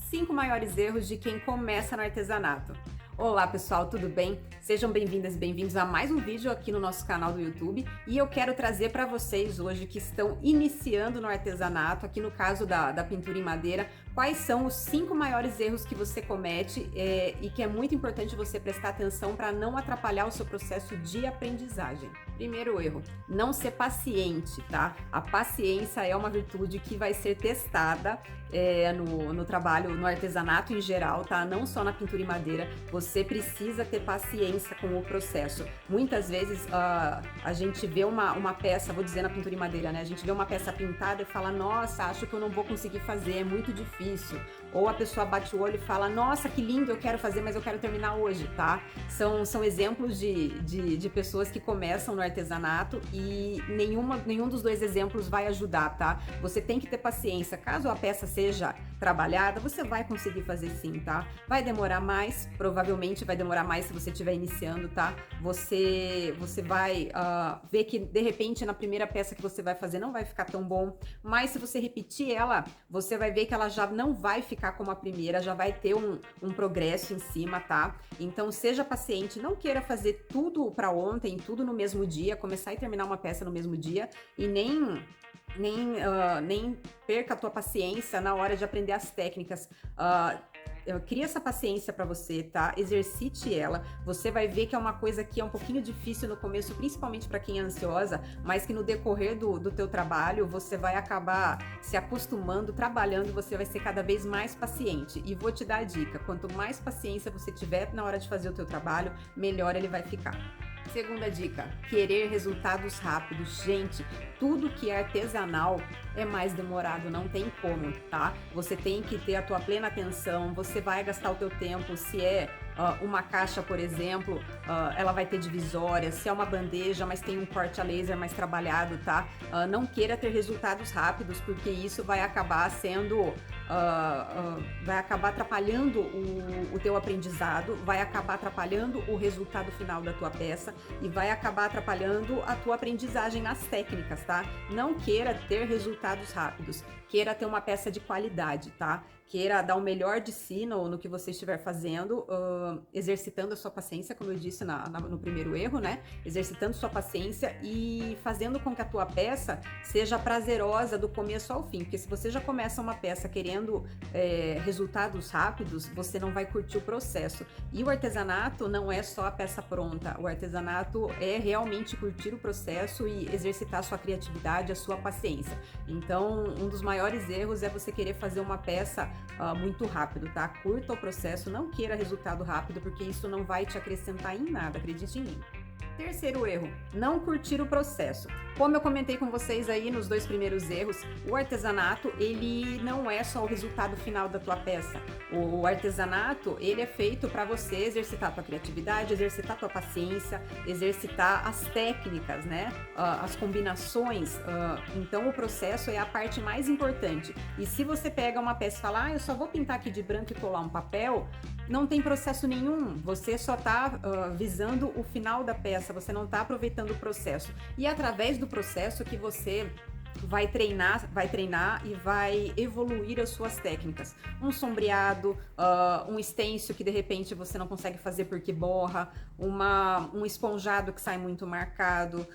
5 maiores erros de quem começa no artesanato. Olá pessoal, tudo bem? Sejam bem-vindas e bem-vindos a mais um vídeo aqui no nosso canal do YouTube e eu quero trazer para vocês hoje que estão iniciando no artesanato, aqui no caso da pintura em madeira, quais são os 5 maiores erros que você comete e que é muito importante você prestar atenção para não atrapalhar o seu processo de aprendizagem. Primeiro erro, não ser paciente, tá? A paciência é uma virtude que vai ser testada no trabalho, no artesanato em geral, tá? Não só na pintura em madeira, você precisa ter paciência com o processo. Muitas vezes a gente vê uma peça, vou dizer na pintura em madeira, né? A gente vê uma peça pintada e fala, nossa, acho que eu não vou conseguir fazer, é muito difícil. Ou a pessoa bate o olho e fala, nossa, que lindo, eu quero fazer, mas eu quero terminar hoje, tá? São exemplos de pessoas que começam no artesanato e nenhum dos dois exemplos vai ajudar, tá? Você tem que ter paciência. Caso a peça seja trabalhada, você vai conseguir fazer sim, tá? Vai demorar mais, provavelmente vai demorar mais se você estiver iniciando, tá? Você vai ver que de repente na primeira peça que você vai fazer não vai ficar tão bom, mas se você repetir ela, você vai ver que ela já não vai ficar como a primeira, já vai ter um progresso em cima, tá? Então seja paciente, não queira fazer tudo para ontem, tudo no mesmo dia, começar e terminar uma peça no mesmo dia e nem perca a tua paciência na hora de aprender as técnicas. Cria essa paciência para você, tá? Exercite ela. Você vai ver que é uma coisa que é um pouquinho difícil no começo, principalmente para quem é ansiosa, mas que no decorrer do teu trabalho você vai acabar se acostumando, trabalhando, você vai ser cada vez mais paciente. E vou te dar a dica, quanto mais paciência você tiver na hora de fazer o teu trabalho, melhor ele vai ficar. Segunda dica, querer resultados rápidos. Gente, tudo que é artesanal é mais demorado, não tem como, tá? Você tem que ter a tua plena atenção, você vai gastar o teu tempo, se é uma caixa, por exemplo, ela vai ter divisórias, se é uma bandeja, mas tem um corte a laser mais trabalhado, tá? Não queira ter resultados rápidos, porque isso vai acabar sendo... vai acabar atrapalhando o teu aprendizado, vai acabar atrapalhando o resultado final da tua peça e vai acabar atrapalhando a tua aprendizagem nas técnicas, tá? Não queira ter resultados rápidos, queira ter uma peça de qualidade, tá? Queira dar o melhor de si no que você estiver fazendo, exercitando a sua paciência, como eu disse no primeiro erro, né? Exercitando sua paciência e fazendo com que a tua peça seja prazerosa do começo ao fim, porque se você já começa uma peça querendo resultados rápidos, você não vai curtir o processo. E o artesanato não é só a peça pronta, o artesanato é realmente curtir o processo e exercitar a sua criatividade, a sua paciência. Então, um dos maiores erros é você querer fazer uma peça muito rápido, tá? Curta o processo, não queira resultado rápido, porque isso não vai te acrescentar em nada, acredite em mim. Terceiro erro, não curtir o processo. Como eu comentei com vocês aí nos dois primeiros erros, o artesanato, ele não é só o resultado final da tua peça. O artesanato, ele é feito para você exercitar a tua criatividade, exercitar a tua paciência, exercitar as técnicas, né? As combinações. Então, o processo é a parte mais importante. E se você pega uma peça e fala, eu só vou pintar aqui de branco e colar um papel, não tem processo nenhum, você só está visando o final da peça, você não está aproveitando o processo. E é através do processo que você vai treinar e vai evoluir as suas técnicas. Um sombreado, um stencil que de repente você não consegue fazer porque borra, um esponjado que sai muito marcado,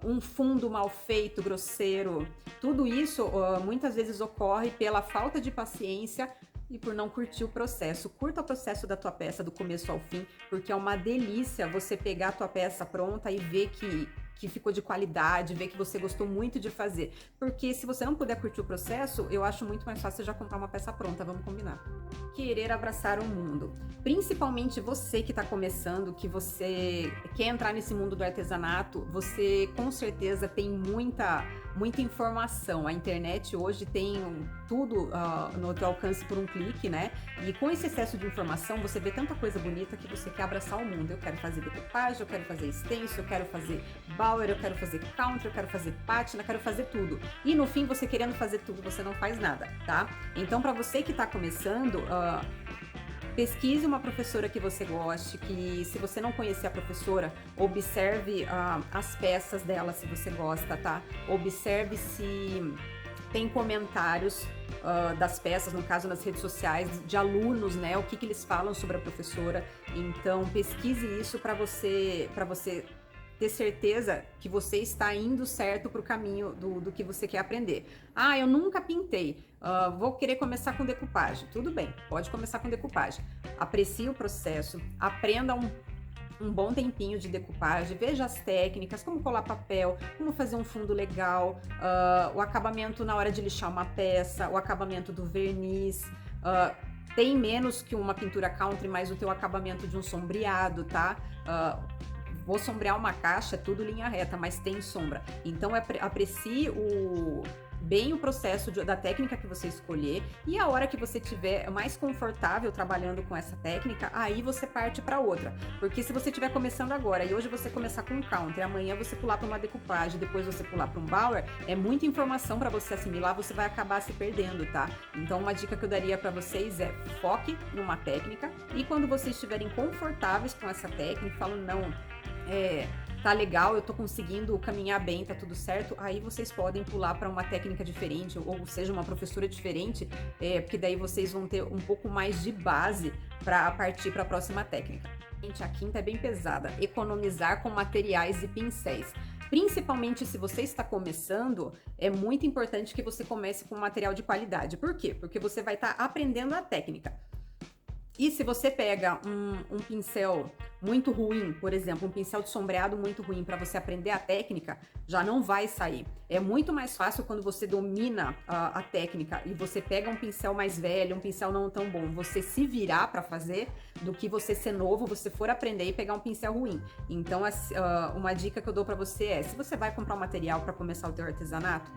um fundo mal feito, grosseiro. Tudo isso muitas vezes ocorre pela falta de paciência e por não curtir o processo. Curta o processo da tua peça do começo ao fim, porque é uma delícia você pegar a tua peça pronta e ver que ficou de qualidade, ver que você gostou muito de fazer. Porque se você não puder curtir o processo, eu acho muito mais fácil já comprar uma peça pronta, vamos combinar. Querer abraçar o mundo. Principalmente você que está começando, que você quer entrar nesse mundo do artesanato, você com certeza tem muita informação. A internet hoje tem tudo no teu alcance por um clique, né? E com esse excesso de informação, você vê tanta coisa bonita que você quer abraçar o mundo. Eu quero fazer decopagem, eu quero fazer stencil, eu quero fazer Bauer, eu quero fazer counter, eu quero fazer pátina, eu quero fazer tudo. E no fim, você querendo fazer tudo, você não faz nada, tá? Então, para você que está começando, pesquise uma professora que você goste, que se você não conhecer a professora, observe as peças dela, se você gosta, tá? Observe se tem comentários das peças, no caso nas redes sociais, de alunos, né? O que eles falam sobre a professora. Então pesquise isso para você ter certeza que você está indo certo para o caminho do que você quer aprender. Ah, eu nunca pintei, vou querer começar com decupagem. Tudo bem, pode começar com decupagem. Aprecie o processo, aprenda um bom tempinho de decupagem, veja as técnicas, como colar papel, como fazer um fundo legal, o acabamento na hora de lixar uma peça, o acabamento do verniz, tem menos que uma pintura country, mas o teu acabamento de um sombreado, tá? Vou sombrear uma caixa, é tudo linha reta, mas tem sombra. Então aprecie bem o processo da técnica que você escolher, e a hora que você tiver mais confortável trabalhando com essa técnica, aí você parte para outra. Porque se você estiver começando agora e hoje você começar com um counter, amanhã você pular para uma decupagem, depois você pular para um bower, é muita informação para você assimilar, você vai acabar se perdendo, tá? Então uma dica que eu daria para vocês é foque numa técnica, e quando vocês estiverem confortáveis com essa técnica, falam, não, tá legal, eu tô conseguindo caminhar bem, tá tudo certo, aí vocês podem pular para uma técnica diferente, ou seja, uma professora diferente, porque daí vocês vão ter um pouco mais de base para partir para a próxima técnica. Gente, a quinta é bem pesada, economizar com materiais e pincéis. Principalmente se você está começando, é muito importante que você comece com material de qualidade. Por quê? Porque você vai estar aprendendo a técnica. E se você pega um pincel muito ruim, por exemplo, um pincel de sombreado muito ruim para você aprender a técnica, já não vai sair. É muito mais fácil quando você domina a técnica e você pega um pincel mais velho, um pincel não tão bom, você se virar para fazer, do que você ser novo, você for aprender e pegar um pincel ruim. Então, uma dica que eu dou para você é, se você vai comprar um material para começar o teu artesanato,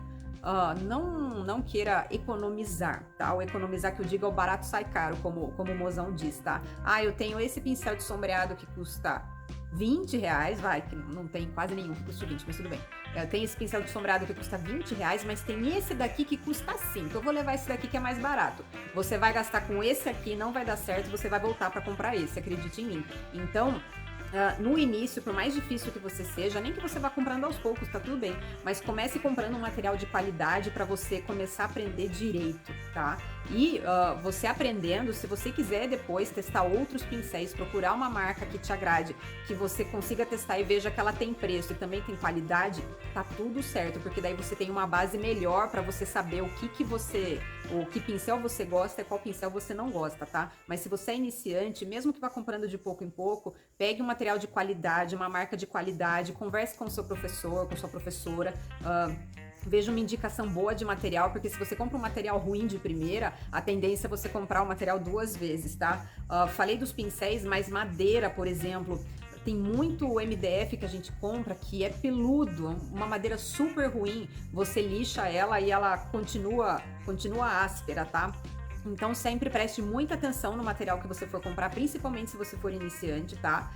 não queira economizar, tá? O economizar que eu digo é o barato sai caro, como o mozão diz, tá? Ah, eu tenho esse pincel de sombreado que custa R$20, vai, que não tem quase nenhum que custa 20, mas tudo bem. Eu tenho esse pincel de sombreado que custa R$20, mas tem esse daqui que custa 5. Eu vou levar esse daqui que é mais barato. Você vai gastar com esse aqui, não vai dar certo, você vai voltar para comprar esse, acredite em mim. Então, no início, por mais difícil que você seja, nem que você vá comprando aos poucos, tá tudo bem, mas comece comprando um material de qualidade para você começar a aprender direito, tá? E você aprendendo, se você quiser depois testar outros pincéis, procurar uma marca que te agrade, que você consiga testar e veja que ela tem preço e também tem qualidade, tá tudo certo, porque daí você tem uma base melhor para você saber o que pincel você gosta e qual pincel você não gosta, tá? Mas se você é iniciante, mesmo que vá comprando de pouco em pouco, pegue um material de qualidade, uma marca de qualidade, converse com o seu professor, com sua professora, veja uma indicação boa de material, porque se você compra um material ruim de primeira, a tendência é você comprar o material 2 vezes, tá? Falei dos pincéis, mas madeira, por exemplo, tem muito MDF que a gente compra que é peludo, uma madeira super ruim, você lixa ela e ela continua áspera, tá? Então sempre preste muita atenção no material que você for comprar, principalmente se você for iniciante, tá?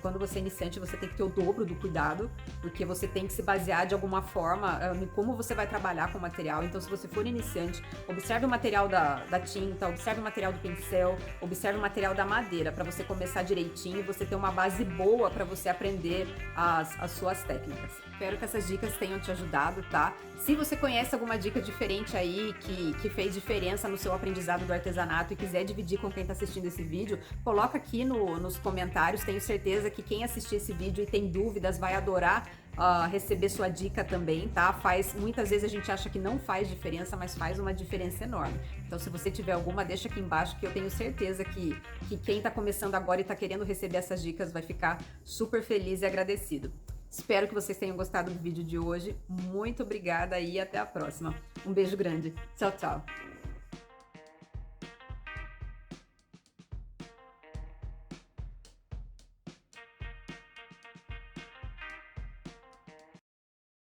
Quando você é iniciante, você tem que ter o dobro do cuidado, porque você tem que se basear de alguma forma em como você vai trabalhar com o material. Então, se você for iniciante, observe o material da tinta, observe o material do pincel, observe o material da madeira, para você começar direitinho e você ter uma base boa para você aprender as suas técnicas. Espero que essas dicas tenham te ajudado, tá? Se você conhece alguma dica diferente aí, que fez diferença no seu aprendizado do artesanato e quiser dividir com quem está assistindo esse vídeo, coloca aqui nos comentários. Tenho certeza que quem assistir esse vídeo e tem dúvidas vai adorar receber sua dica também, tá? Muitas vezes a gente acha que não faz diferença, mas faz uma diferença enorme. Então, se você tiver alguma, deixa aqui embaixo, que eu tenho certeza que quem está começando agora e está querendo receber essas dicas vai ficar super feliz e agradecido. Espero que vocês tenham gostado do vídeo de hoje. Muito obrigada e até a próxima. Um beijo grande. Tchau, tchau.